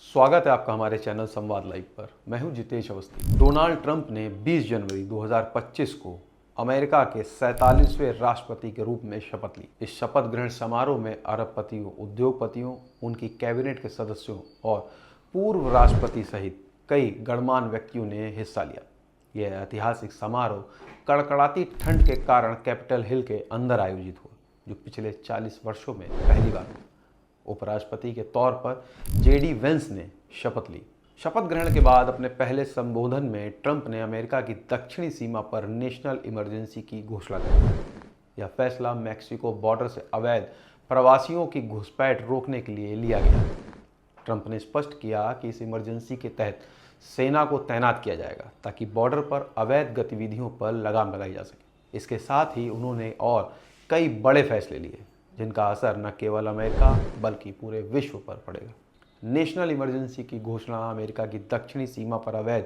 स्वागत है आपका हमारे चैनल संवाद लाइव पर। मैं हूं जितेश अवस्थी। डोनाल्ड ट्रंप ने 20 जनवरी 2025 को अमेरिका के 47वें राष्ट्रपति के रूप में शपथ ली। इस शपथ ग्रहण समारोह में अरबपतियों, उद्योगपतियों, उनकी कैबिनेट के सदस्यों और पूर्व राष्ट्रपति सहित कई गणमान्य व्यक्तियों ने हिस्सा लिया। यह ऐतिहासिक समारोह कड़कड़ाती ठंड के कारण कैपिटल हिल के अंदर आयोजित हुआ, जो पिछले 40 वर्षों में पहली बार हुआ। उपराष्ट्रपति के तौर पर जेडी वेंस ने शपथ ली। शपथ ग्रहण के बाद अपने पहले संबोधन में ट्रंप ने अमेरिका की दक्षिणी सीमा पर नेशनल इमरजेंसी की घोषणा की। यह फैसला मैक्सिको बॉर्डर से अवैध प्रवासियों की घुसपैठ रोकने के लिए लिया गया। ट्रंप ने स्पष्ट किया कि इस इमरजेंसी के तहत सेना को तैनात किया जाएगा ताकि बॉर्डर पर अवैध गतिविधियों पर लगाम लगाई जा सके। इसके साथ ही उन्होंने और कई बड़े फैसले लिए जिनका असर न केवल अमेरिका बल्कि पूरे विश्व पर पड़ेगा। नेशनल इमरजेंसी की घोषणा अमेरिका की दक्षिणी सीमा पर अवैध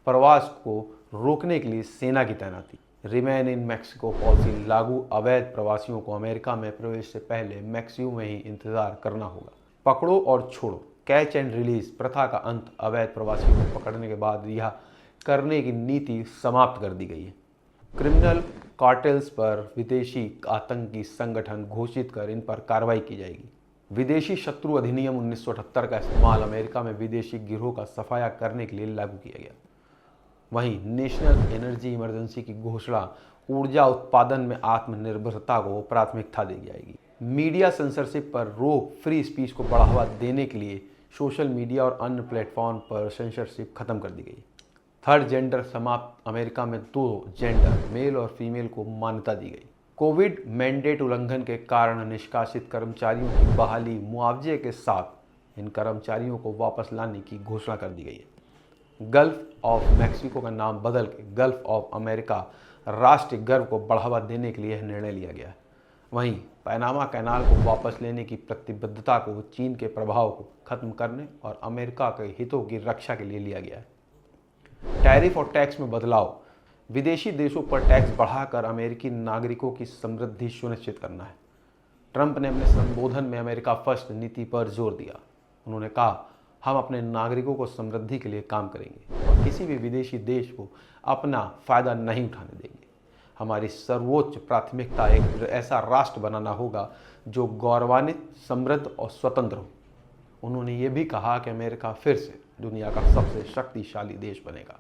प्रवास को रोकने के लिए सेना की तैनाती, रिमेन इन मैक्सिको पॉलिसी लागू, अवैध प्रवासियों को अमेरिका में प्रवेश से पहले मैक्सिको में ही इंतजार करना होगा, पकड़ो और छोड़ो, कैच एंड रिलीज प्रथा का अंत, अवैध प्रवासियों को पकड़ने के बाद रिहा करने की नीति समाप्त कर दी गई है। क्रिमिनल कार्टेल्स पर विदेशी आतंकी संगठन घोषित कर इन पर कार्रवाई की जाएगी। विदेशी शत्रु अधिनियम 1978 का इस्तेमाल अमेरिका में विदेशी गिरोह का सफाया करने के लिए लागू किया गया। वहीं नेशनल एनर्जी इमरजेंसी की घोषणा ऊर्जा उत्पादन में आत्मनिर्भरता को प्राथमिकता दी जाएगी। मीडिया सेंसरशिप पर रोक, फ्री स्पीच को बढ़ावा देने के लिए सोशल मीडिया और अन्य प्लेटफॉर्म पर सेंसरशिप खत्म कर दी गई। थर्ड जेंडर समाप्त, अमेरिका में 2 जेंडर मेल और फीमेल को मान्यता दी गई। कोविड मैंडेट उल्लंघन के कारण निष्कासित कर्मचारियों की बहाली मुआवजे के साथ इन कर्मचारियों को वापस लाने की घोषणा कर दी गई है। गल्फ ऑफ मैक्सिको का नाम बदल के गल्फ ऑफ अमेरिका राष्ट्रीय गर्व को बढ़ावा देने के लिए यह निर्णय लिया गया है। वहीं पैनामा कैनाल को वापस लेने की प्रतिबद्धता को चीन के प्रभाव को खत्म करने और अमेरिका के हितों की रक्षा के लिए लिया गया है। टैरिफ और टैक्स में बदलाव, विदेशी देशों पर टैक्स बढ़ाकर अमेरिकी नागरिकों की समृद्धि सुनिश्चित करना है। ट्रंप ने अपने संबोधन में अमेरिका फर्स्ट नीति पर जोर दिया। उन्होंने कहा, हम अपने नागरिकों को समृद्धि के लिए काम करेंगे और किसी भी विदेशी देश को अपना फायदा नहीं उठाने देंगे। हमारी सर्वोच्च प्राथमिकता एक ऐसा राष्ट्र बनाना होगा जो गौरवान्वित, समृद्ध और स्वतंत्र हो। उन्होंने ये भी कहा कि अमेरिका फिर से दुनिया का सबसे शक्तिशाली देश बनेगा।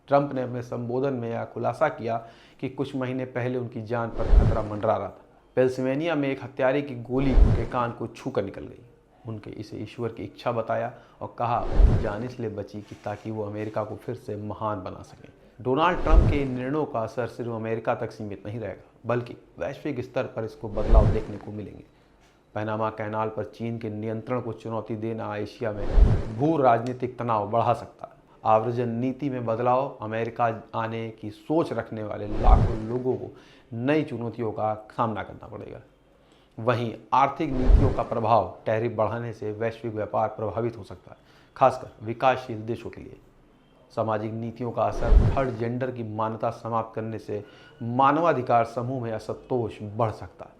ट्रंप ने अपने संबोधन में यह खुलासा किया कि कुछ महीने पहले उनकी जान पर खतरा मंडरा रहा था। पेंसिल्वेनिया में एक हत्यारे की गोली उनके कान को छूकर निकल गई। उनके इसे ईश्वर की इच्छा बताया और कहा उनकी जान इसलिए बची कि ताकि वो अमेरिका को फिर से महान बना सकें। डोनाल्ड ट्रंप के इन निर्णयों का असर सिर्फ अमेरिका तक सीमित नहीं रहेगा, बल्कि वैश्विक स्तर पर इसको बदलाव देखने को मिलेंगे। पैनामा कैनाल पर चीन के नियंत्रण को चुनौती देना एशिया में भू राजनीतिक तनाव बढ़ा सकता है। आव्रजन नीति में बदलाव, अमेरिका आने की सोच रखने वाले लाखों लोगों को नई चुनौतियों का सामना करना पड़ेगा। वहीं आर्थिक नीतियों का प्रभाव, टैरिफ बढ़ाने से वैश्विक व्यापार प्रभावित हो सकता है, खासकर विकासशील देशों के लिए। सामाजिक नीतियों का असर, थर्ड जेंडर की मान्यता समाप्त करने से मानवाधिकार समूह में असंतोष बढ़ सकता है।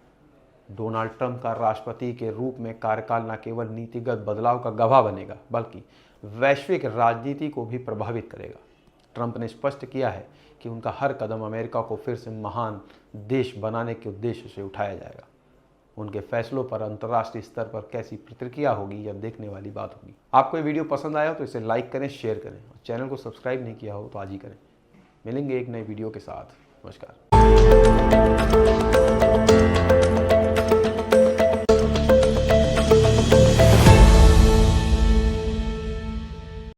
डोनाल्ड ट्रंप का राष्ट्रपति के रूप में कार्यकाल न केवल नीतिगत बदलाव का गवाह बनेगा, बल्कि वैश्विक राजनीति को भी प्रभावित करेगा। ट्रंप ने स्पष्ट किया है कि उनका हर कदम अमेरिका को फिर से महान देश बनाने के उद्देश्य से उठाया जाएगा। उनके फैसलों पर अंतर्राष्ट्रीय स्तर पर कैसी प्रतिक्रिया होगी, यह देखने वाली बात होगी। आपको ये वीडियो पसंद आया हो तो इसे लाइक करें, शेयर करें और चैनल को सब्सक्राइब नहीं किया हो तो आज ही करें। मिलेंगे एक नए वीडियो के साथ। नमस्कार।